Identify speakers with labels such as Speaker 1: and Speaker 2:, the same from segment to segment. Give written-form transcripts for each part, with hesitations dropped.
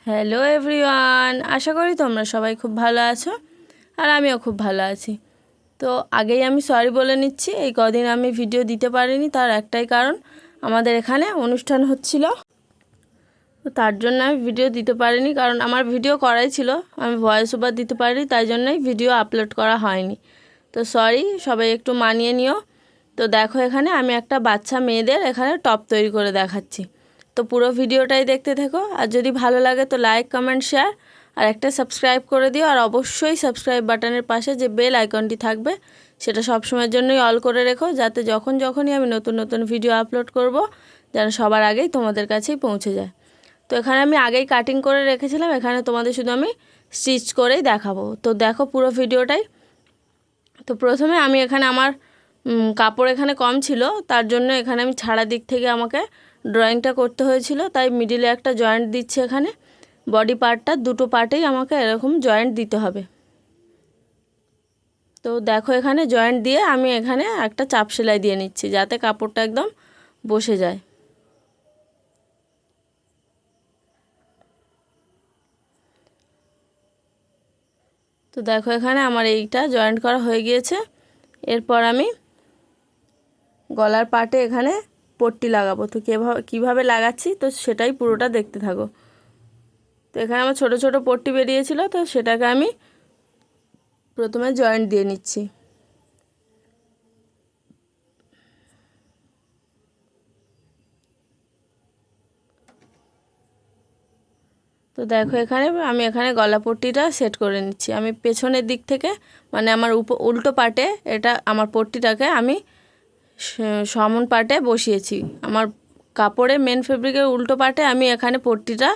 Speaker 1: Hello everyone, আশা করি তোমরা সবাই খুব ভালো আছো আর আমিও খুব ভালো আছি। তো আগেই আমি সরি বলে নিচ্ছি, এই কদিন আমি ভিডিও দিতে পারিনি, তার একটাই কারণ আমাদের এখানে অনুষ্ঠান হচ্ছিল, তো তার জন্য আমি ভিডিও দিতে পারিনি। কারণ আমার ভিডিও করাই ছিল, আমি ভয়েস ওভার দিতে পারি, তাই জন্যই ভিডিও আপলোড করা হয়নি। তো সরি, সবাই একটু মানিয়ে নিও। তো দেখো, এখানে আমি একটা বাচ্চা মেয়েদের এখানে টপ তৈরি করে দেখাচ্ছি। তো পুরো ভিডিওটাই দেখতে থেকো, আর যদি ভালো লাগে তো লাইক কমেন্ট শেয়ার আর একটা সাবস্ক্রাইব করে দিও। আর অবশ্যই সাবস্ক্রাইব বাটনের পাশে যে বেল আইকনটি থাকবে সেটা সবসময়ের জন্যই অল করে রেখো, যাতে যখনই আমি নতুন নতুন ভিডিও আপলোড করব যেন সবার আগেই তোমাদের কাছেই পৌঁছে যায়। তো এখানে আমি আগেই কাটিং করে রেখেছিলাম, এখানে তোমাদের শুধু আমি স্টিচ করেই দেখাবো। তো দেখো পুরো ভিডিওটাই। তো প্রথমে আমি এখানে আমার কাপড় এখানে কম ছিল, তার জন্য এখানে আমি ছাড়া দিক থেকে আমাকে ড্রয়িংটা করতে হয়েছিল, তাই মিডিলে একটা জয়েন্ট দিচ্ছি। এখানে বডি পার্টটা দুটো পার্টেই আমাকে এরকম জয়েন্ট দিতে হবে। তো দেখো, এখানে জয়েন্ট দিয়ে আমি এখানে একটা চাপ সেলাই দিয়ে নিচ্ছি, যাতে কাপড়টা একদম বসে যায়। তো দেখো, এখানে আমার এইটা জয়েন্ট করা হয়ে গিয়েছে। এরপর আমি গলার পাটে এখানে পট্টি লাগাবো। তো কীভাবে লাগাচ্ছি তো সেটাই পুরোটা দেখতে থাকো। তো এখানে আমার ছোট ছোট পট্টি বেরিয়েছিল, তো সেটাকে আমি প্রথমে জয়েন্ট দিয়ে নিচ্ছি। তো দেখো, আমি এখানে গলা পট্টিটা সেট করে নিচ্ছি। আমি পেছনের দিক থেকে, মানে আমার উল্টো পাটে এটা আমার পট্টিটাকে আমি সমান পাটে বসিয়েছি। আমার কাপড়ের মেন ফেব্রিকের উল্টো পাটে আমি এখানে পট্টিটা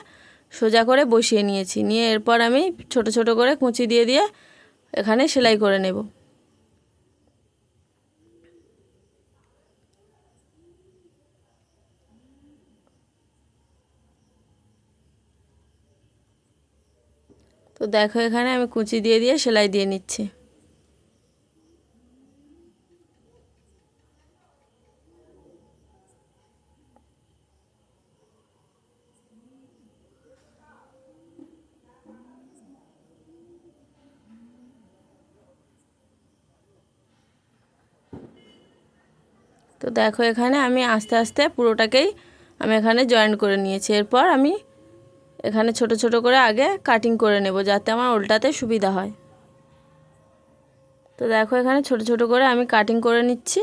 Speaker 1: সোজা করে বসিয়ে নিয়েছি। নিয়ে এরপর আমি ছোট ছোট করে কুঁচি দিয়ে দিয়ে এখানে সেলাই করে নেব। তো দেখো, এখানে আমি কুঁচি দিয়ে দিয়ে সেলাই দিয়ে নিচ্ছি। তো দেখো, এখানে আমি আস্তে আস্তে পুরোটাকেই আমি এখানে জয়েন করে নিয়েছি। এরপর আমি এখানে ছোট ছোট করে আগে কাটিং করে নেব, যাতে আমার উল্টাতে সুবিধা হয়। তো দেখো, এখানে ছোট ছোট করে আমি কাটিং করে নিচ্ছি।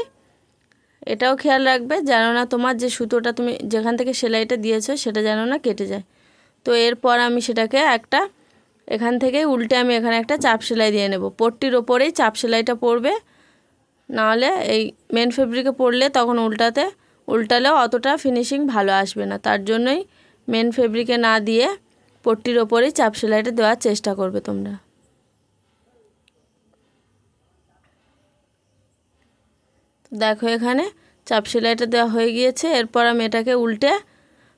Speaker 1: এটাও খেয়াল রাখবে যেন না তোমার যে সুতোটা তুমি যেখান থেকে সেলাইটা দিয়েছো সেটা যেন না কেটে যায়। তো এরপর আমি সেটাকে এখান থেকে উল্টে আমি এখানে একটা চাপ সেলাই দিয়ে নেব। পট্টির ওপরেই চাপ সেলাইটা পড়বে, নাহলে এই মেন ফেব্রিকে পড়লে তখন উল্টালেও অতটা ফিনিশিং ভালো আসবে না। তার জন্যই মেন ফেব্রিকে না দিয়ে পট্টির ওপরেই চাপ সেলাইটা দেওয়ার চেষ্টা করবে তোমরা। দেখো, এখানে চাপ সেলাইটা দেওয়া হয়ে গিয়েছে। এরপর আমি এটাকে উল্টে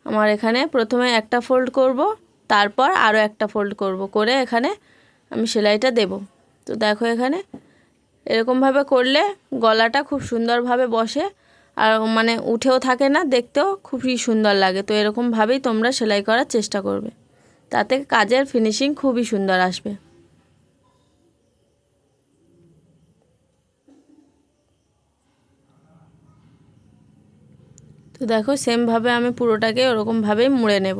Speaker 1: আমার এখানে প্রথমে একটা ফোল্ড করব, তারপর আরও একটা ফোল্ড করে এখানে আমি সেলাইটা দেব। তো দেখো, এখানে এরকমভাবে করলে গলাটা খুব সুন্দরভাবে বসে, আর মানে উঠেও থাকে না, দেখতেও খুবই সুন্দর লাগে। তো এরকমভাবেই তোমরা সেলাই করার চেষ্টা করবে, তাতে কাজের ফিনিশিং খুবই সুন্দর আসবে। তো দেখো, সেমভাবে আমি পুরোটাকে ওরকমভাবেই মুড়ে নেব।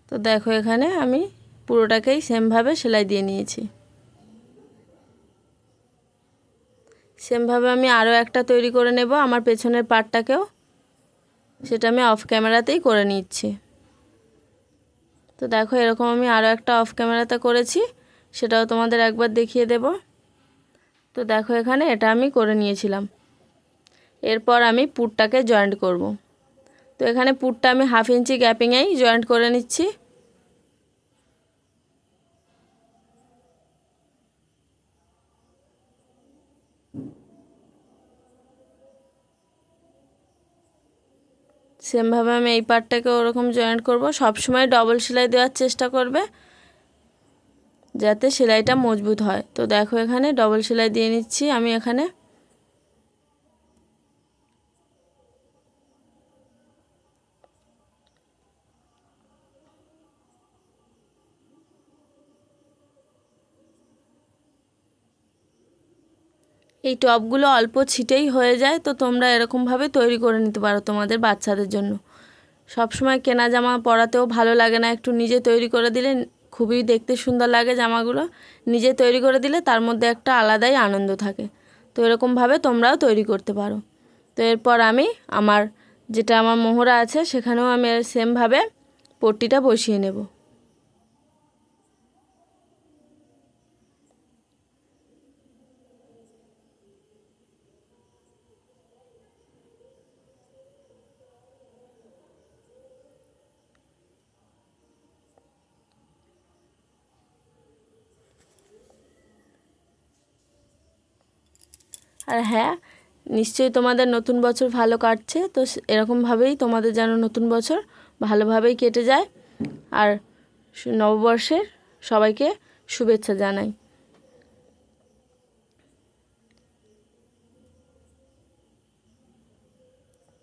Speaker 1: তো দেখো, এখানে আমি পুরোটাকেই সেমভাবে সেলাই দিয়ে নিয়েছি। সেমভাবে আমি আরও একটা তৈরি করে নেব আমার পেছনের পার্টটাকেও, সেটা আমি অফ ক্যামেরাতেই করে নিচ্ছি। তো দেখো, এরকম আমি আরও একটা অফ ক্যামেরাতে করেছি, সেটাও তোমাদের একবার দেখিয়ে দেব। তো দেখো, এখানে এটা আমি করে নিয়েছিলাম। এরপর আমি পুরটাকে জয়েন্ট করব। তো এখানে পুরটা আমি 1/2 ইঞ্চি গ্যাপিংয়েই জয়েন্ট করে নিচ্ছি। সেমভাবে আমি এই পার্টটাকে ওরকম জয়েন্ট করব। সবসময় ডবল সেলাই দেওয়ার চেষ্টা করবে। যাতে সেলাইটা মজবুত হয়। তো দেখো এখানে ডবল সেলাই দিয়ে নিচ্ছি আমি এখানে। এই টপগুলো অল্প ছিটেই হয়ে যায়, তো তোমরা এরকমভাবে তৈরি করে নিতে পারো তোমাদের বাচ্চাদের জন্য। সব সময় কেনা জামা পরাতেও ভালো লাগে না, একটু নিজে তৈরি করে দিলে খুবই দেখতে সুন্দর লাগে জামাগুলো। নিজে তৈরি করে দিলে তার মধ্যে একটা আলাদাই আনন্দ থাকে। তো এরকমভাবে তোমরাও তৈরি করতে পারো। তো এরপর আমি আমার মোহরা আছে সেখানেও আমি সেমভাবে পট্টিটা বসিয়ে নেব। আর হ্যাঁ, নিশ্চয়ই তোমাদের নতুন বছর ভালো কাটছে। তো এরকমভাবেই তোমাদের যেন নতুন বছর ভালোভাবেই কেটে যায়। আর নববর্ষের সবাইকে শুভেচ্ছা জানাই।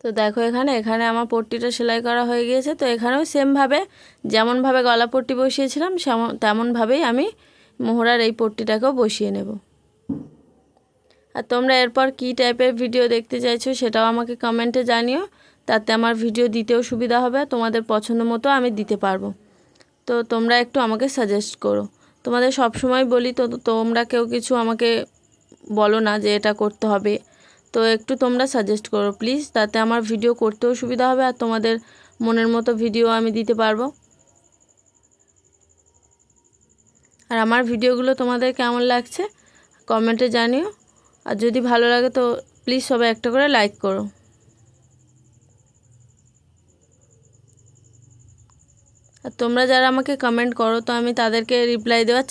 Speaker 1: তো দেখো এখানে আমার পট্টিটা সেলাই করা হয়ে গিয়েছে। তো এখানেও সেমভাবে যেমনভাবে গলা পট্টি বসিয়েছিলাম তেমনভাবেই আমি মোহরার এই পট্টিটাকেও বসিয়ে নেব। আর তোমরা এরপর কী টাইপের ভিডিও দেখতে চাইছো সেটাও আমাকে কমেন্টে জানিও, তাতে আমার ভিডিও দিতেও সুবিধা হবে, তোমাদের পছন্দ মতো আমি দিতে পারবো। তো তোমরা একটু আমাকে সাজেস্ট করো। তোমাদের সব সময় বলি, তো তোমরা কেউ কিছু আমাকে বলো না যে এটা করতে হবে। তো একটু তোমরা সাজেস্ট করো প্লিজ, তাতে আমার ভিডিও করতেও সুবিধা হবে আর তোমাদের মনের মতো ভিডিও আমি দিতে পারবো। আর আমার ভিডিওগুলো তোমাদের কেমন লাগছে কমেন্টে জানিও। আর যদি ভালো লাগে তো প্লিজ সবাই একটা করে লাইক করো। আর তোমরা যারা আমাকে কমেন্ট করো তো আমি তাদেরকে রিপ্লাই দেওয়ার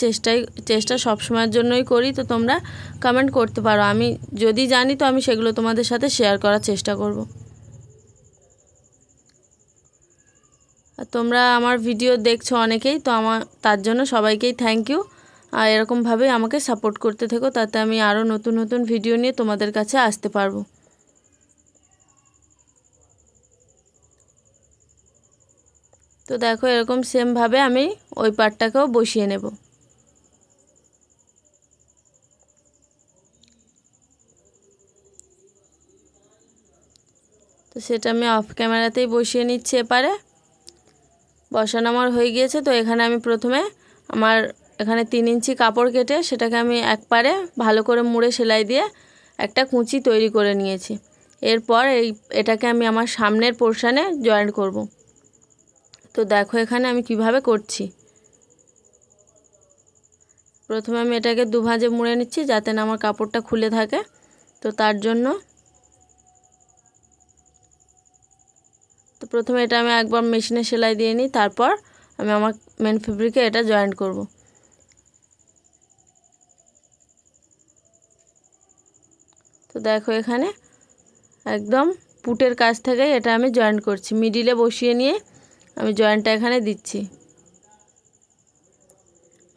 Speaker 1: চেষ্টা সব সময়ের জন্যই করি। তো তোমরা কমেন্ট করতে পারো, আমি যদি জানি তো আমি সেগুলো তোমাদের সাথে শেয়ার করার চেষ্টা করব। আর তোমরা আমার ভিডিও দেখছো অনেকেই, তো তার জন্য সবাইকেই থ্যাংক ইউ। আর এরকমভাবেই আমাকে সাপোর্ট করতে থেকো, তাতে আমি আরও নতুন নতুন ভিডিও নিয়ে তোমাদের কাছে আসতে পারবো। তো দেখো এরকম সেমভাবে আমি ওই পার্টটাকেও বসিয়ে নেব। তো সেটা আমি অফ ক্যামেরাতেই বসিয়ে নিচ্ছি। এপারে বসানো আমার হয়ে গিয়েছে। তো এখানে আমি প্রথমে এখানে 3 ইঞ্চি কাপড় কেটে সেটাকে আমি একপারে ভালো করে মুড়ে সেলাই দিয়ে একটা কুঁচি তৈরি করে নিয়েছি। এরপর এটাকে আমি আমার সামনের পোর্শানে জয়েন্ট করব। তো দেখো এখানে আমি কিভাবে করছি। প্রথমে আমি এটাকে দুভাঁজে মুড়ে নিচ্ছি যাতে না আমার কাপড়টা খুলে থাকে। তো তার জন্য প্রথমে এটা আমি একবার মেশিনে সেলাই দিয়ে নিই, তারপর আমি আমার মেন ফেব্রিকে এটা জয়েন্ট করব। তো দেখো এখানে একদম পুটের কাছ থেকে এটা আমি জয়েন্ট করছি, মিডিলে বসিয়ে নিয়ে আমি জয়েন্টটা এখানে দিচ্ছি।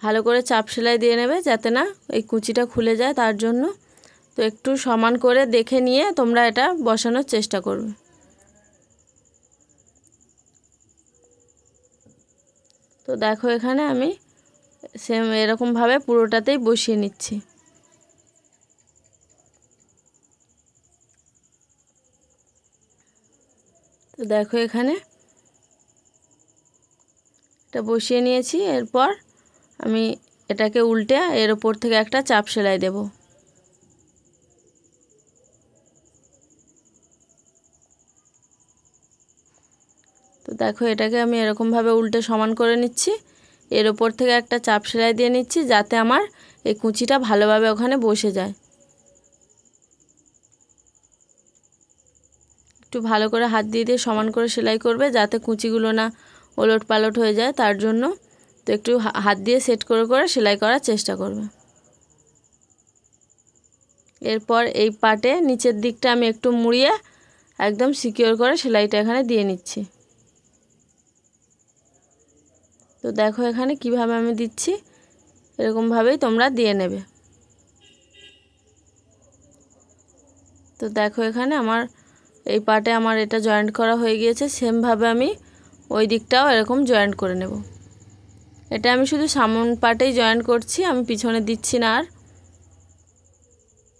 Speaker 1: ভালো করে চাপ সেলাই দিয়ে নেবে যাতে না এই কুচিটা খুলে যায়, তার জন্য। তো একটু সমান করে দেখে নিয়ে তোমরা এটা বসানোর চেষ্টা করবে। তো দেখো এখানে আমি সেম এরকমভাবে পুরোটাতেই বসিয়ে নিচ্ছি। তো দেখো এখানে এটা বসিয়ে নিয়েছি। এরপর আমি এটাকে উল্টে এর ওপর থেকে একটা চাপ সেলাই দেব। তো দেখো এটাকে আমি এরকমভাবে উল্টে সমান করে নিচ্ছি, এর ওপর থেকে একটা চাপ সেলাই দিয়ে নিচ্ছি যাতে আমার এই কুচিটা ভালোভাবে ওখানে বসে যায়। একটু ভালো করে হাত দিয়ে দিয়ে সমান করে সেলাই করবে যাতে কুচিগুলো না ওলট পালট হয়ে যায়, তার জন্য। তো একটু হাত দিয়ে সেট করে করে সেলাই করার চেষ্টা করবে। এরপর এই পাটে নিচের দিকটা আমি একটু মুড়িয়ে একদম সিকিওর করে সেলাইটা এখানে দিয়ে নিচ্ছি। তো দেখো এখানে কিভাবে আমি দিচ্ছি। এরকমভাবেই তোমরা দিয়ে নেবে। তো দেখো এখানে আমার এই পার্টে আমার এটা জয়েন্ট করা হয়ে গিয়েছে। সেমভাবে আমি ওই দিকটাও এরকম জয়েন্ট করে নেব। এটা আমি শুধু সামন পার্টেই জয়েন্ট করছি, আমি পিছনে দিচ্ছি না আর।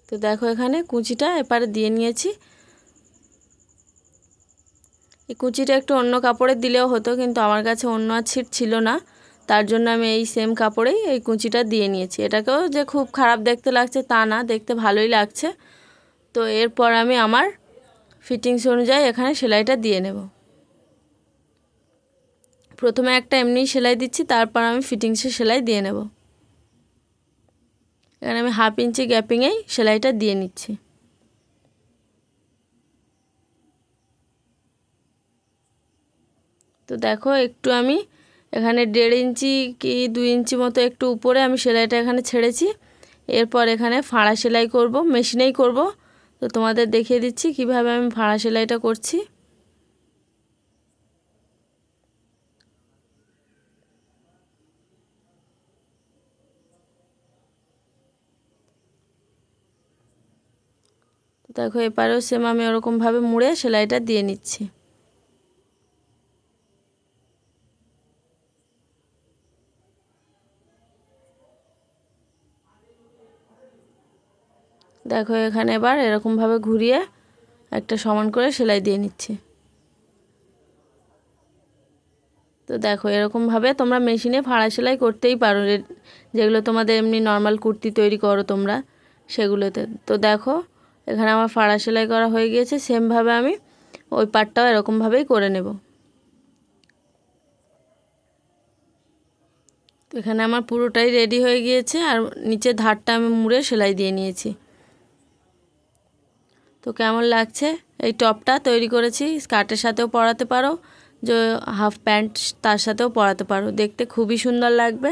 Speaker 1: তো দেখো এখানে কুচিটা এপারে দিয়ে নিয়েছি। এই কুচিটা একটু অন্য কাপড়ে দিলেও হতো, কিন্তু আমার কাছে অন্য আর ছিট ছিল না, তার জন্য আমি এই সেম কাপড়েই এই কুচিটা দিয়ে নিয়েছি। এটাকেও যে খুব খারাপ দেখতে লাগছে তা না, দেখতে ভালোই লাগছে। তো এরপর আমি আমার ফিটিংস অনুযায়ী এখানে সেলাইটা দিয়ে নেব। প্রথমে একটা এমনি সেলাই দিচ্ছি, তারপর আমি ফিটিংসে সেলাই দিয়ে নেব। এখানে আমি 1/2 ইঞ্চি গ্যাপিংয়েই সেলাইটা দিয়ে নিচ্ছি। তো দেখো একটু আমি এখানে 1.5 ইঞ্চি কি 2 ইঞ্চি মতো একটু উপরে আমি সেলাইটা এখানে ছেড়েছি। এরপর এখানে ফাড়া সেলাই করব, মেশিনেই করব। তো তোমাদের দেখিয়ে দিচ্ছি কিভাবে আমি ফাড়া সেলাইটা করছি। তো দেখো এপারেও সেম আমি ওরকমভাবে মুড়ে সেলাইটা দিয়ে নিচ্ছি। দেখো এখানে এবার এরকমভাবে ঘুরিয়ে একটা সমান করে সেলাই দিয়ে নিচ্ছি। তো দেখো এরকমভাবে তোমরা মেশিনে ফাড়া সেলাই করতেই পারো, যেগুলো তোমাদের এমনি নর্মাল কুর্তি তৈরি করো তোমরা সেগুলোতে। তো দেখো এখানে আমার ফাড়া সেলাই করা হয়ে গিয়েছে। সেমভাবে আমি ওই পাটটাও এরকমভাবেই করে নেব। তো এখানে আমার পুরোটাই রেডি হয়ে গিয়েছে, আর নিচের ধারটা আমি মুড়ে সেলাই দিয়ে নিয়েছি। তো কেমন লাগছে? এই টপটা তৈরি করেছি, স্কার্টের সাথেও পরাতে পারো, যে হাফ প্যান্ট তার সাথেও পরাতে পারো, দেখতে খুবই সুন্দর লাগবে।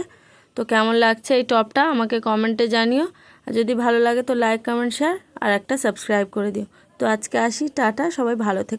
Speaker 1: তো কেমন লাগছে এই টপটা আমাকে কমেন্টে জানিও। আর যদি ভালো লাগে তো লাইক, কমেন্ট, শেয়ার আর একটা সাবস্ক্রাইব করে দিও। তো আজকে আসি, টাটা, সবাই ভালো থেকো।